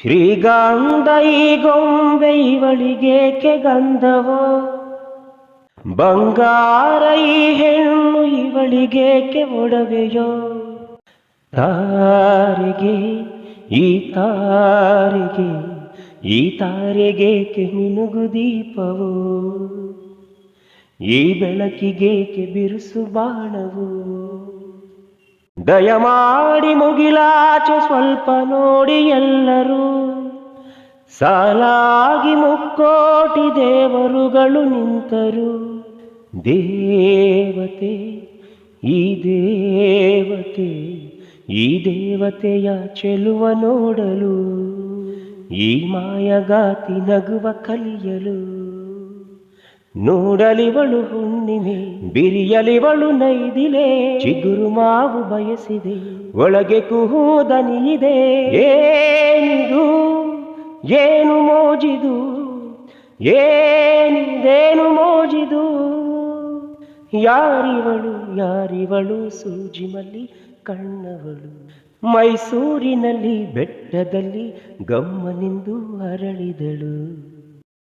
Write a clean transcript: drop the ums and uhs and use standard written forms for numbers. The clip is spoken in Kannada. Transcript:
ಶ್ರೀಗಂಧ ಈ ಗೊಂಬೆ ಇವಳಿಗೇಕೆ ಗಂಧವೋ, ಬಂಗಾರ ಈ ಹೆಣ್ಣು ಇವಳಿಗೇಕೆ ಒಡವೆಯೋ, ತಾರೆಗೆ ಈ ತಾರೆಗೆ ಈ ತಾರೆಗೇಕೆ ಮಿನುಗು ದೀಪವು, ಈ ಬೆಳಕಿಗೇಕೆ ಬಿರುಸು ಬಾಣವು. ದಯಮಾಡಿ ಮುಗಿಲಾಚೆ ಸ್ವಲ್ಪ ನೋಡಿ ಎಲ್ಲರೂ, ಸಾಲಾಗಿ ಮುಕ್ಕೋಟಿ ದೇವರುಗಳು ನಿಂತರು. ದೇವತೆ ಈ ದೇವತೆ ಈ ದೇವತೆಯ ಚೆಲುವ ನೋಡಲು, ಈ ಮಾಯಗಾತಿ ನಗುವ ಕಲಿಯಲು. ನೋಡಲಿವಳು ಹುಣ್ಣಿಮೆ, ಬಿರಿಯಲಿವಳು ನೈದಿಲೆ, ಚಿಗುರು ಮಾವು ಬಯಸಿದೆ, ಒಳಗೆ ಕುಹೂದನಿಯಿದೆ. ಏನಿದು ಏನು ಮೋಜಿದು, ಏನಿದೇನು ಮೋಜಿದು, ಯಾರಿವಳು ಯಾರಿವಳು ಸೂಜಿ ಮಲ್ಲಿ ಕಣ್ಣವಳು, ಮೈಸೂರಿನಲ್ಲಿ ಬೆಟ್ಟದಲ್ಲಿ ಗಮ್ಮನೆಂದು ಅರಳಿದಳು.